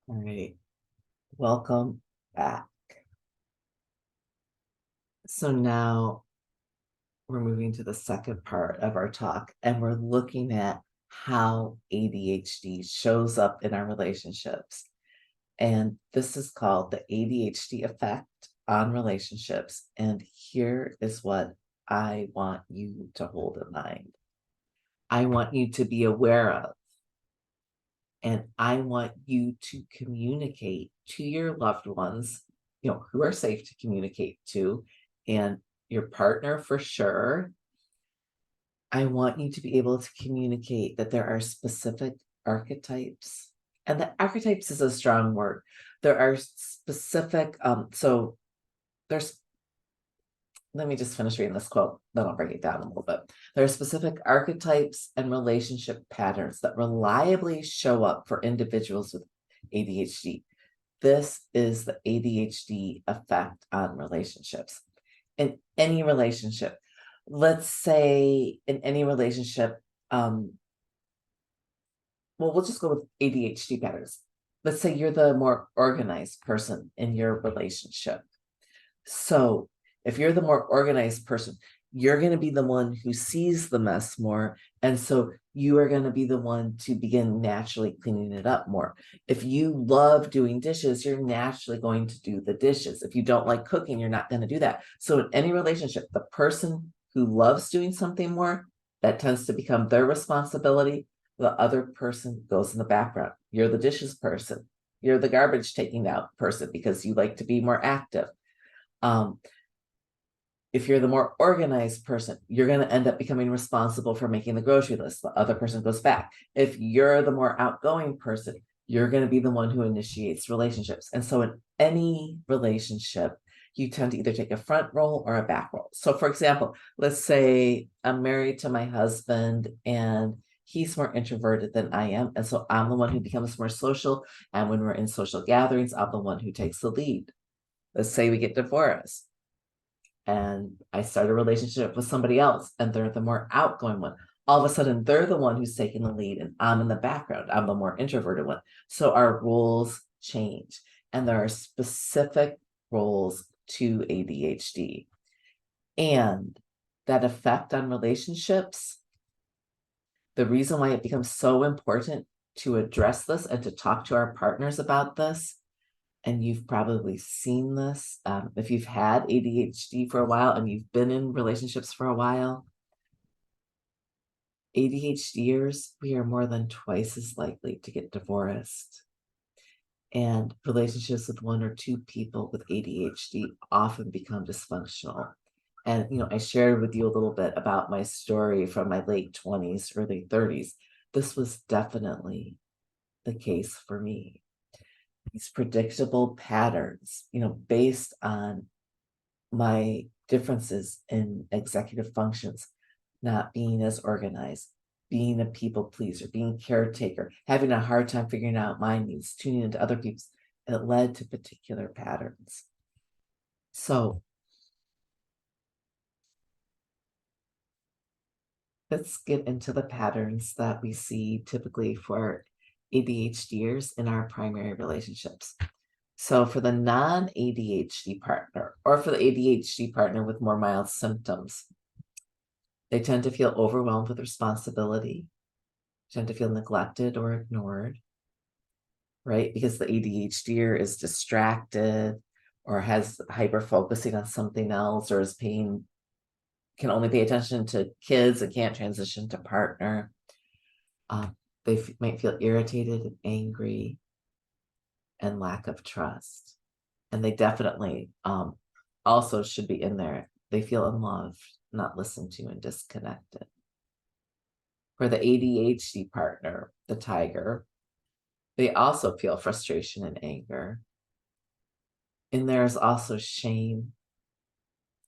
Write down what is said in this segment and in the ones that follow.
All right, welcome back. So now we're moving to the second part of our talk, and we're looking at how ADHD shows up in our relationships. And this is called the ADHD effect on relationships. And here is what I want you to hold in mind. I want you to be aware of, and I want you to communicate to your loved ones, who are safe to communicate to, and your partner for sure. I want you to be able to communicate that there are specific archetypes, and the archetypes is a strong word. There are specific, so there's, let me just finish reading this quote, then I'll break it down a little bit. There are specific archetypes and relationship patterns that reliably show up for individuals with ADHD. This is the ADHD effect on relationships. In any relationship, let's say in any relationship, we'll just go with ADHD patterns. Let's say you're the more organized person in your relationship. So if you're the more organized person, you're going to be the one who sees the mess more. And so you are going to be the one to begin naturally cleaning it up more. If you love doing dishes, you're naturally going to do the dishes. If you don't like cooking, you're not going to do that. So in any relationship, the person who loves doing something more, that tends to become their responsibility. The other person goes in the background. You're the dishes person. You're the garbage taking out person because you like to be more active. If you're the more organized person, you're going to end up becoming responsible for making the grocery list. The other person goes back. If you're the more outgoing person, you're going to be the one who initiates relationships. And so in any relationship, you tend to either take a front role or a back role. So for example, let's say I'm married to my husband and he's more introverted than I am. And so I'm the one who becomes more social. And when we're in social gatherings, I'm the one who takes the lead. Let's say we get divorced and I start a relationship with somebody else and they're the more outgoing one. All of a sudden, they're the one who's taking the lead and I'm in the background. I'm the more introverted one. So our roles change, and there are specific roles to ADHD. And that effect on relationships, the reason why it becomes so important to address this and to talk to our partners about this, and you've probably seen this, if you've had ADHD for a while and you've been in relationships for a while, ADHDers, we are more than twice as likely to get divorced. And relationships with one or two people with ADHD often become dysfunctional. And, I shared with you a little bit about my story from my late 20s, early 30s. This was definitely the case for me. These predictable patterns, based on my differences in executive functions, not being as organized, being a people pleaser, being caretaker, having a hard time figuring out my needs, tuning into other people's, it led to particular patterns. So let's get into the patterns that we see typically for ADHDers in our primary relationships. So for the non-ADHD partner, or for the ADHD partner with more mild symptoms, they tend to feel overwhelmed with responsibility, tend to feel neglected or ignored, right? Because the ADHDer is distracted or has hyper focusing on something else, or can only pay attention to kids and can't transition to partner. They might feel irritated and angry and lack of trust. And they definitely also should be in there. They feel unloved, not listened to, and disconnected. For the ADHD partner, the tiger, they also feel frustration and anger. And there's also shame,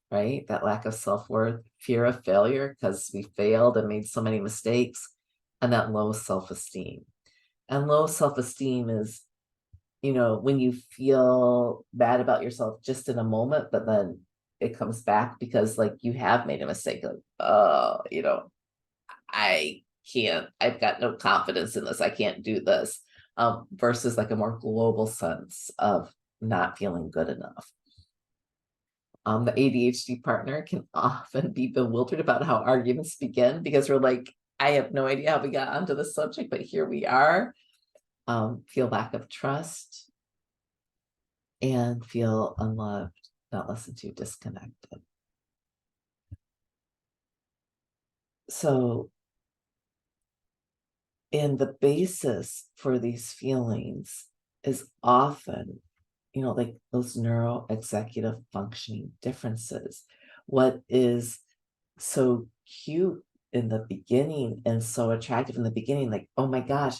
right? That lack of self-worth, fear of failure because we failed and made so many mistakes, and that low self-esteem. And low self-esteem is, when you feel bad about yourself just in a moment, but then it comes back because like you have made a mistake. Like, oh, I can't, I've got no confidence in this. I can't do this. versus like a more global sense of not feeling good enough. The ADHD partner can often be bewildered about how arguments begin because we're like, I have no idea how we got onto this subject, but here we are. Feel lack of trust and feel unloved, not listened to, disconnected. So, and the basis for these feelings is often, like those neuroexecutive functioning differences. What is so cute in the beginning and so attractive in the beginning, like, oh my gosh,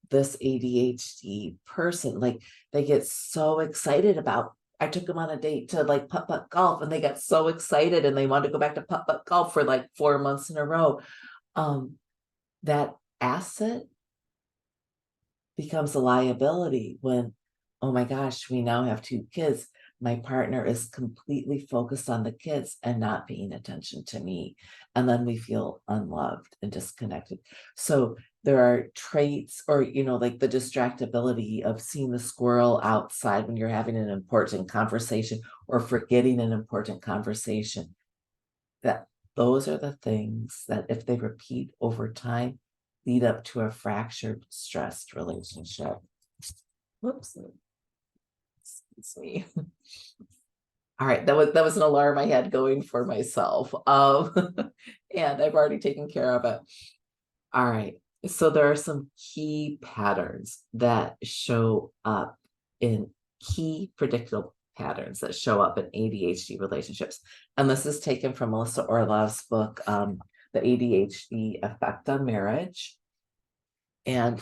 this ADHD person, like they get so excited about, I took them on a date to like putt-putt golf and they got so excited and they wanted to go back to putt-putt golf for like 4 months in a row. That asset becomes a liability when, oh my gosh, we now have 2 kids. My partner is completely focused on the kids and not paying attention to me. And then we feel unloved and disconnected. So there are traits or, like the distractibility of seeing the squirrel outside when you're having an important conversation or forgetting an important conversation. That those are the things that if they repeat over time, lead up to a fractured, stressed relationship. Whoops. Excuse me. All right, that was an alarm I had going for myself. And I've already taken care of it. All right. So there are some key patterns that show up in key predictable patterns that show up in ADHD relationships. And this is taken from Melissa Orlov's book, The ADHD Effect on Marriage. And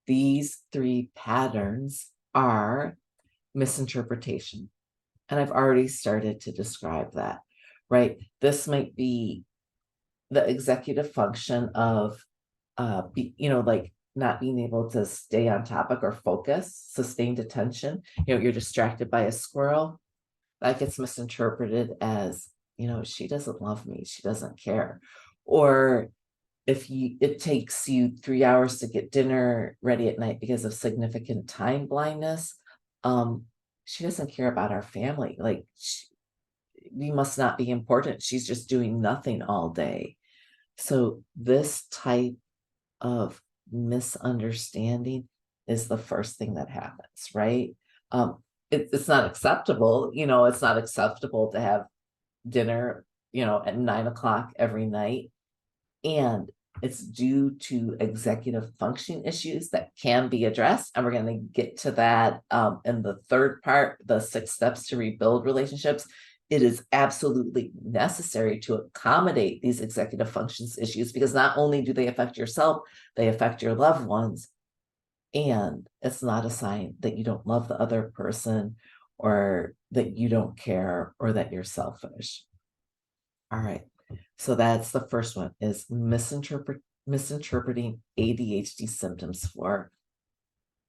these 3 patterns are misinterpretation. And I've already started to describe that, right? This might be the executive function of, like not being able to stay on topic or focus, sustained attention. You're distracted by a squirrel. That gets misinterpreted as, she doesn't love me. She doesn't care. Or if it takes you 3 hours to get dinner ready at night because of significant time blindness, she doesn't care about our family. Like we must not be important. She's just doing nothing all day. So this type of misunderstanding is the first thing that happens, right? It's not acceptable. It's not acceptable to have dinner, at 9 o'clock every night. And it's due to executive function issues that can be addressed. And we're going to get to that in the third part, the 6 steps to rebuild relationships. It is absolutely necessary to accommodate these executive functions issues because not only do they affect yourself, they affect your loved ones. And it's not a sign that you don't love the other person or that you don't care or that you're selfish. All right. So that's the first one is misinterpreting ADHD symptoms for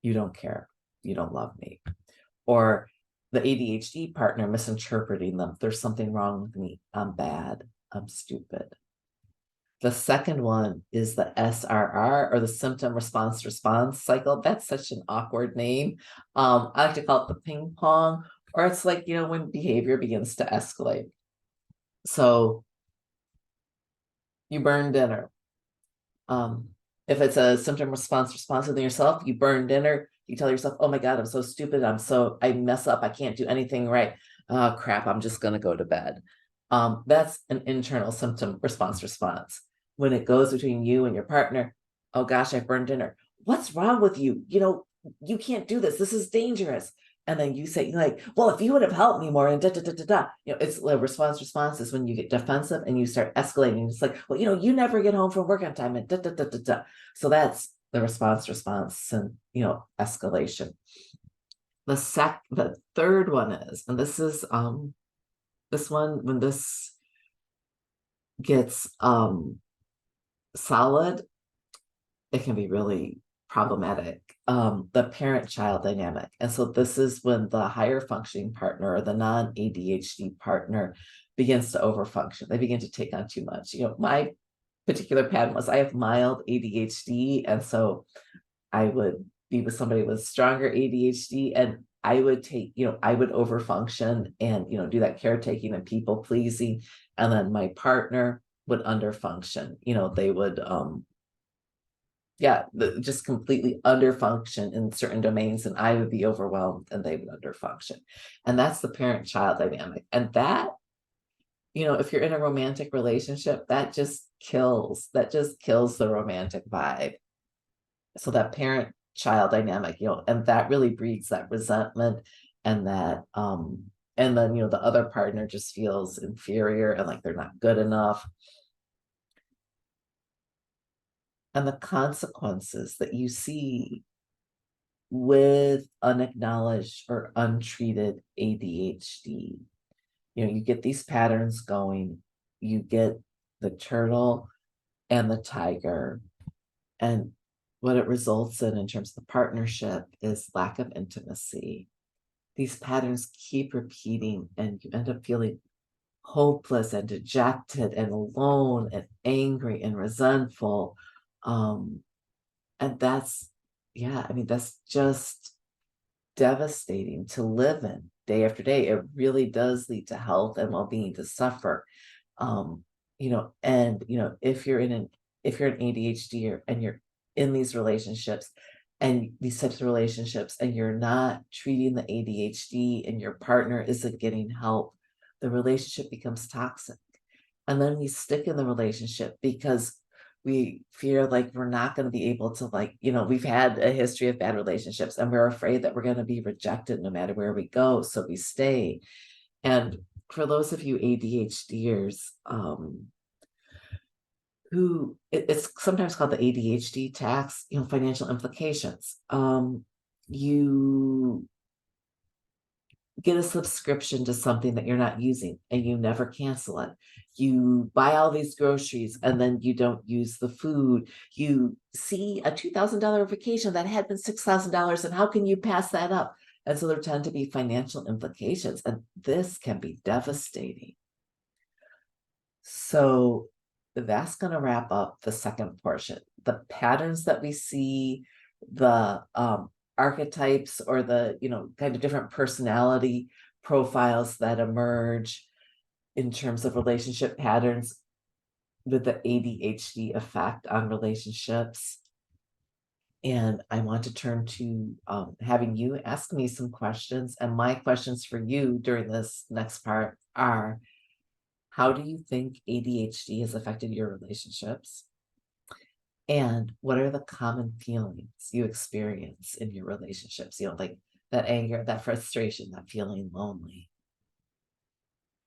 you don't care, you don't love me, or the ADHD partner misinterpreting them. There's something wrong with me. I'm bad. I'm stupid. The second one is the SRR or the symptom response cycle. That's such an awkward name. I like to call it the ping pong, or it's like, when behavior begins to escalate. So you burn dinner. If it's a symptom response within yourself, you burn dinner, you tell yourself, oh my God, I'm so stupid. I mess up. I can't do anything right. Oh crap, I'm just going to go to bed. That's an internal symptom response. When it goes between you and your partner, oh gosh, I burned dinner. What's wrong with you? You can't do this. This is dangerous. And then you say like, well, if you would have helped me more and it's the response is when you get defensive and you start escalating. It's like, well, you never get home from work on time and So that's the response and, escalation. The third one is, and this is, this one, when this gets, solid, it can be really problematic. The parent-child dynamic. And so this is when the higher functioning partner or the non-ADHD partner begins to overfunction. They begin to take on too much. My particular pattern was I have mild ADHD. And so I would be with somebody with stronger ADHD, and I would take, I would overfunction and, do that caretaking and people pleasing. And then my partner would underfunction. They would, yeah, just completely underfunction in certain domains, and I would be overwhelmed and they would underfunction. And that's the parent-child dynamic. And that, if you're in a romantic relationship, that just kills the romantic vibe. So that parent-child dynamic, and that really breeds that resentment, and and then, the other partner just feels inferior and like they're not good enough. And the consequences that you see with unacknowledged or untreated ADHD, you get these patterns going, you get the turtle and the tiger, and what it results in terms of the partnership is lack of intimacy. These patterns keep repeating, and you end up feeling hopeless and dejected and alone and angry and resentful. Um, and that's, yeah, I mean, that's just devastating to live in day after day. It really does lead to health and well-being to suffer. Um, and if you're an ADHD and you're in these relationships and these types of relationships and you're not treating the ADHD and your partner isn't getting help, the relationship becomes toxic. And then we stick in the relationship because we fear like we're not going to be able to, like, we've had a history of bad relationships and we're afraid that we're going to be rejected no matter where we go. So we stay. And for those of you ADHDers, it's sometimes called the ADHD tax, financial implications. You get a subscription to something that you're not using and you never cancel it. You buy all these groceries and then you don't use the food. You see a $2,000 vacation that had been $6,000, and how can you pass that up? And so there tend to be financial implications, and this can be devastating. So that's going to wrap up the second portion. The patterns that we see, the archetypes, or the, kind of different personality profiles that emerge in terms of relationship patterns with the ADHD effect on relationships. And I want to turn to having you ask me some questions. And my questions for you during this next part are: how do you think ADHD has affected your relationships? And what are the common feelings you experience in your relationships? Like that anger, that frustration, that feeling lonely.